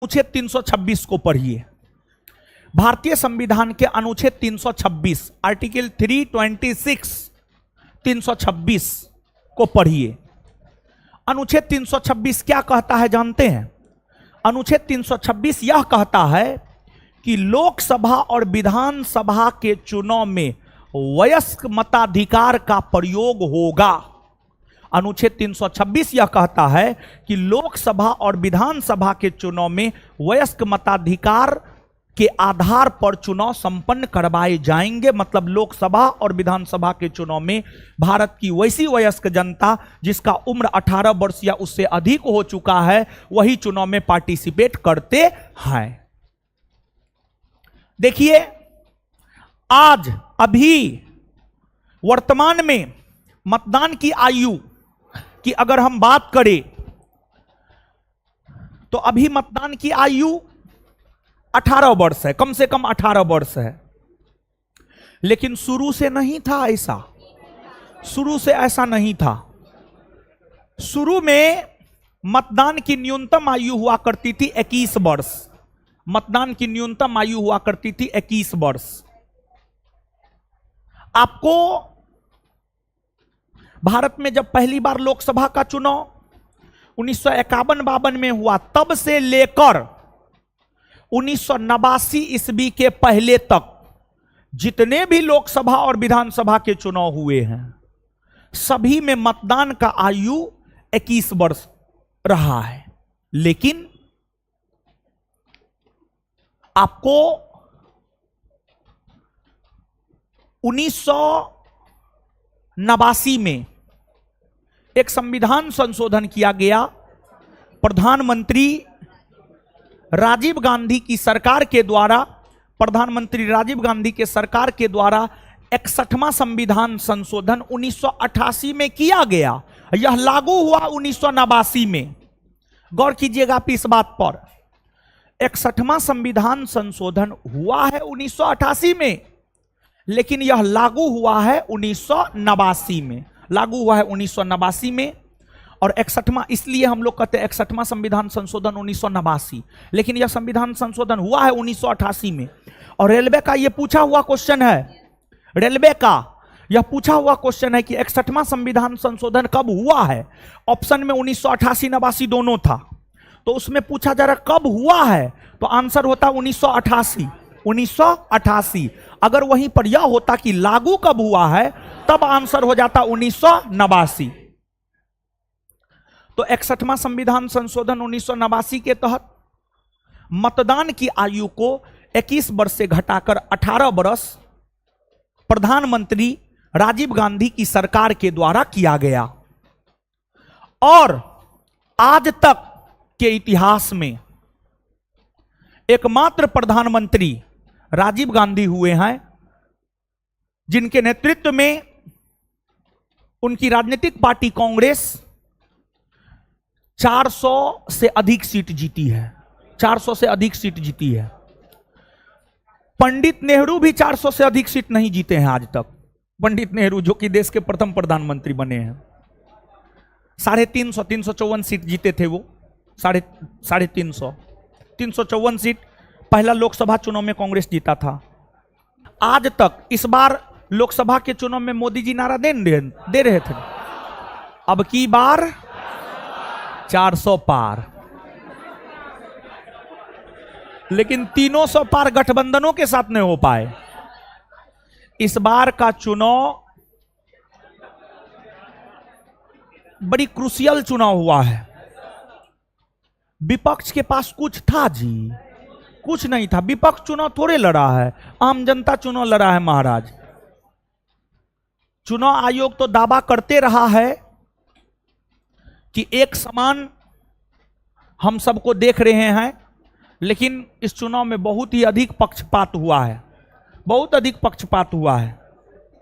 अनुच्छेद 326 को पढ़िए। भारतीय संविधान के अनुच्छेद 326 आर्टिकल 326 326 को पढ़िए। अनुच्छेद 326 क्या कहता है जानते हैं? अनुच्छेद 326 यह कहता है कि लोकसभा और विधानसभा के चुनाव में वयस्क मताधिकार का प्रयोग होगा। अनुच्छेद 326 यह कहता है कि लोकसभा और विधानसभा के चुनाव में वयस्क मताधिकार के आधार पर चुनाव संपन्न करवाए जाएंगे। मतलब लोकसभा और विधानसभा के चुनाव में भारत की वैसी वयस्क जनता जिसका उम्र 18 वर्ष या उससे अधिक हो चुका है वही चुनाव में पार्टिसिपेट करते हैं। देखिए, आज अभी वर्तमान में मतदान की आयु की अगर हम बात करें तो अभी मतदान की आयु 18 वर्ष है, कम से कम 18 वर्ष है। लेकिन शुरू से नहीं था ऐसा, शुरू से ऐसा नहीं था। शुरू में मतदान की न्यूनतम आयु हुआ करती थी 21 वर्ष। मतदान की न्यूनतम आयु हुआ करती थी 21 वर्ष। आपको भारत में जब पहली बार लोकसभा का चुनाव 1951-52 में हुआ, तब से लेकर 1989 ईस्वी के पहले तक जितने भी लोकसभा और विधानसभा के चुनाव हुए हैं सभी में मतदान का आयु 21 वर्ष रहा है। लेकिन आपको 1989 में एक संविधान संशोधन किया गया। प्रधानमंत्री राजीव गांधी की सरकार के द्वारा, प्रधानमंत्री राजीव गांधी के सरकार के द्वारा 61वां संविधान संशोधन 1988 में किया गया। यह लागू हुआ 1989 में। गौर कीजिएगा आप इस बात पर। 61वां संविधान संशोधन हुआ है 1988 में, लेकिन यह लागू हुआ है 1989 में। लागू हुआ है 1989 में और 61वां, इसलिए हम लोग कहते हैं 61वां संविधान संशोधन 1989, लेकिन यह संविधान संशोधन हुआ है 1988 में। और रेलवे का यह पूछा हुआ क्वेश्चन है, रेलवे का यह पूछा हुआ क्वेश्चन है कि 61वां संविधान संशोधन कब हुआ है। ऑप्शन में 1988-89 दोनों था, तो उसमें पूछा जा रहा कब हुआ है, तो आंसर होता 1988। 1988। अगर वहीं पर यह होता कि लागू कब हुआ है, तब आंसर हो जाता 1989। तो 61वां संविधान संशोधन 1989 के तहत मतदान की आयु को 21 वर्ष से घटाकर 18 वर्ष प्रधानमंत्री राजीव गांधी की सरकार के द्वारा किया गया। और आज तक के इतिहास में एकमात्र प्रधानमंत्री राजीव गांधी हुए हैं जिनके नेतृत्व में उनकी राजनीतिक पार्टी कांग्रेस 400 से अधिक सीट जीती है। 400 से अधिक सीट जीती है। पंडित नेहरू भी 400 से अधिक सीट नहीं जीते हैं आज तक। पंडित नेहरू जो कि देश के प्रथम प्रधानमंत्री बने हैं, 350 354 सीट जीते थे वो। 350 354 सीट पहला लोकसभा चुनाव में कांग्रेस जीता था। आज तक इस बार लोकसभा के चुनाव में मोदी जी नारा दे रहे थे, अब की बार 400 पार। लेकिन 300 पार गठबंधनों के साथ नहीं हो पाए। इस बार का चुनाव बड़ी क्रूशियल चुनाव हुआ है। विपक्ष के पास कुछ था जी, कुछ नहीं था। विपक्ष चुनाव थोड़े लड़ा है, आम जनता चुनाव लड़ा है महाराज। चुनाव आयोग तो दावा करते रहा है कि एक समान हम सबको देख रहे हैं, लेकिन इस चुनाव में बहुत ही अधिक पक्षपात हुआ है, बहुत अधिक पक्षपात हुआ है,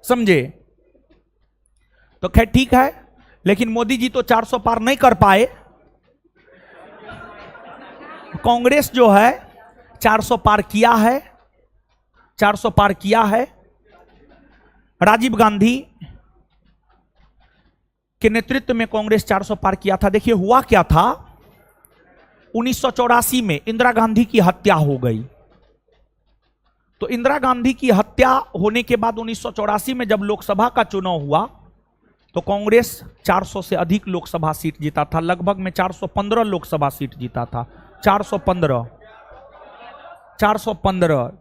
समझे। तो खैर ठीक है, लेकिन मोदी जी तो 400 पार नहीं कर पाए। कांग्रेस जो है 400 पार किया है, 400 पार किया है। राजीव गांधी के नेतृत्व में कांग्रेस 400 पार किया था। देखिए हुआ क्या था 1984 में इंदिरा गांधी की हत्या हो गई। तो इंदिरा गांधी की हत्या होने के बाद 1984 में जब लोकसभा का चुनाव हुआ तो कांग्रेस 400 से अधिक लोकसभा सीट जीता था, लगभग में 415 लोकसभा सीट जीता था। 415,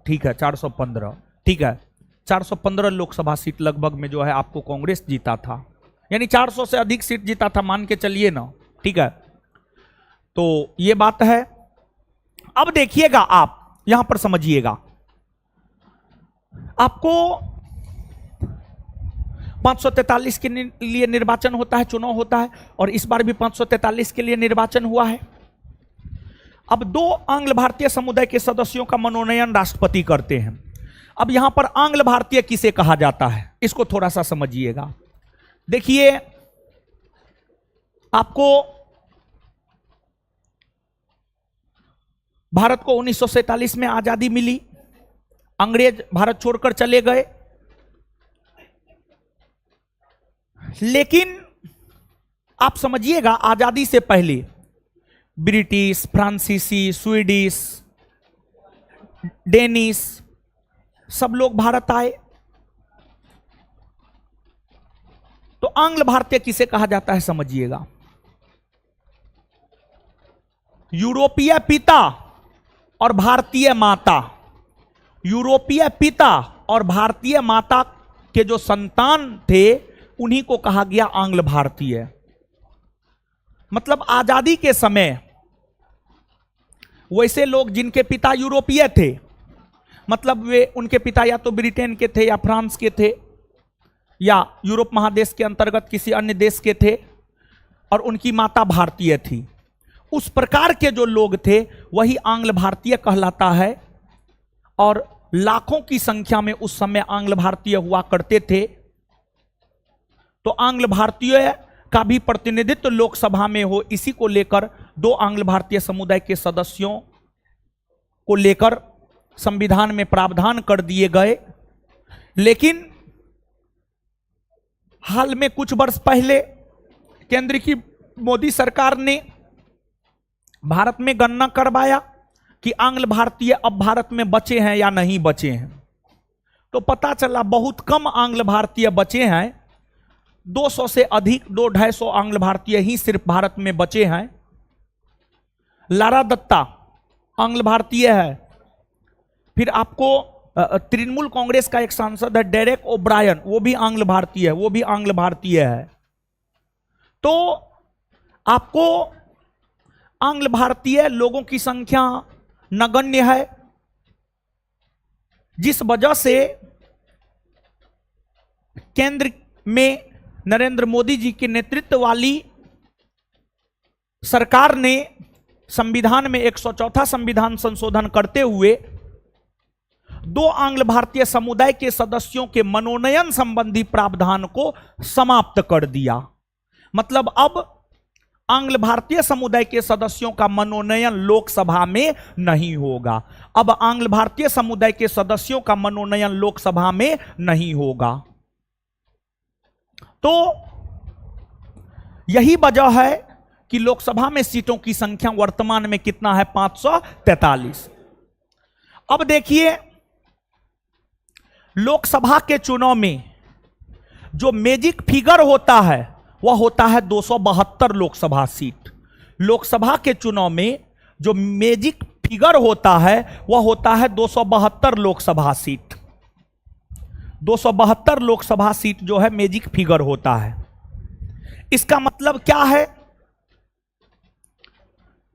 ठीक है, 415, ठीक है, 415 लोकसभा सीट लगभग में जो है आपको कांग्रेस जीता था, यानी 400 से अधिक सीट जीता था, मान के चलिए ना, ठीक है। तो ये बात है। अब देखिएगा, आप यहां पर समझिएगा, आपको 543 के लिए निर्वाचन होता है, चुनाव होता है, और इस बार भी 543 के लिए निर्वाचन हुआ है। अब 2 आंग्ल भारतीय समुदाय के सदस्यों का मनोनयन राष्ट्रपति करते हैं। अब यहां पर आंग्ल भारतीय किसे कहा जाता है, इसको थोड़ा सा समझिएगा। देखिए, आपको भारत को 1947 में आजादी मिली, अंग्रेज भारत छोड़कर चले गए, लेकिन आप समझिएगा, आजादी से पहले ब्रिटिश, फ्रांसीसी, स्वीडिश, डेनिश सब लोग भारत आए। तो आंग्ल भारतीय किसे कहा जाता है समझिएगा। यूरोपीय पिता और भारतीय माता, यूरोपीय पिता और भारतीय माता के जो संतान थे उन्हीं को कहा गया आंग्ल भारतीय। मतलब आजादी के समय वैसे लोग जिनके पिता यूरोपीय थे, मतलब वे उनके पिता या तो ब्रिटेन के थे या फ्रांस के थे या यूरोप महादेश के अंतर्गत किसी अन्य देश के थे, और उनकी माता भारतीय थी, उस प्रकार के जो लोग थे वही आंग्ल भारतीय कहलाता है। और लाखों की संख्या में उस समय आंग्ल भारतीय हुआ करते थे। तो आंग्ल भारतीय का भी प्रतिनिधित्व लोकसभा में हो, इसी को लेकर 2 आंग्ल भारतीय समुदाय के सदस्यों को लेकर संविधान में प्रावधान कर दिए गए। लेकिन हाल में कुछ वर्ष पहले केंद्र की मोदी सरकार ने भारत में गणना करवाया कि आंग्ल भारतीय अब भारत में बचे हैं या नहीं बचे हैं। तो पता चला बहुत कम आंग्ल भारतीय बचे हैं, 200 से अधिक, 200-250 आंग्ल भारतीय ही सिर्फ भारत में बचे हैं। लारा दत्ता आंग्ल भारतीय है। फिर आपको तृणमूल कांग्रेस का एक सांसद है डेरेक ओब्रायन, वो भी आंग्ल भारतीय है, वो भी आंग्ल भारतीय है। तो आपको आंग्ल भारतीय लोगों की संख्या नगण्य है, जिस वजह से केंद्र में नरेंद्र मोदी जी के नेतृत्व वाली सरकार ने संविधान में 104वां संविधान संशोधन करते हुए 2 आंग्ल भारतीय समुदाय के सदस्यों के मनोनयन संबंधी प्रावधान को समाप्त कर दिया। मतलब अब आंग्ल भारतीय समुदाय के सदस्यों का मनोनयन लोकसभा में नहीं होगा। अब आंग्ल भारतीय समुदाय के सदस्यों का मनोनयन लोकसभा में नहीं होगा। तो यही वजह है कि लोकसभा में सीटों की संख्या वर्तमान में कितना है, 543। अब देखिए, लोकसभा के चुनाव में जो मैजिक फिगर होता है वह होता है 272 लोकसभा सीट। लोकसभा के चुनाव में जो मैजिक फिगर होता है वह होता है 272 लोकसभा सीट। 272 लोकसभा सीट जो है मैजिक फिगर होता है। इसका मतलब क्या है?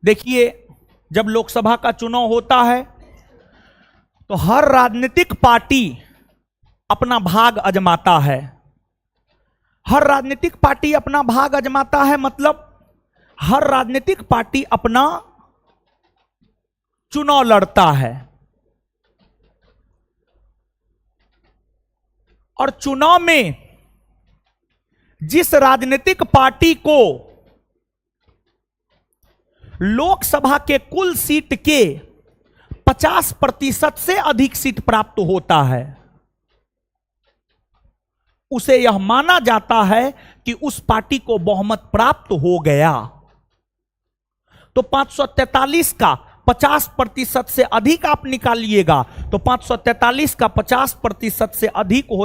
देखिए, जब लोकसभा का चुनाव होता है तो हर राजनीतिक पार्टी अपना भाग आजमाता है। हर राजनीतिक पार्टी अपना भाग आजमाता है, मतलब हर राजनीतिक पार्टी अपना चुनाव लड़ता है। और चुनाव में जिस राजनीतिक पार्टी को लोकसभा के कुल सीट के 50% से अधिक सीट प्राप्त होता है, उसे यह माना जाता है कि उस पार्टी को बहुमत प्राप्त हो गया। तो 543 का 50% से अधिक आप निकालिएगा तो 543 का 50% से अधिक हो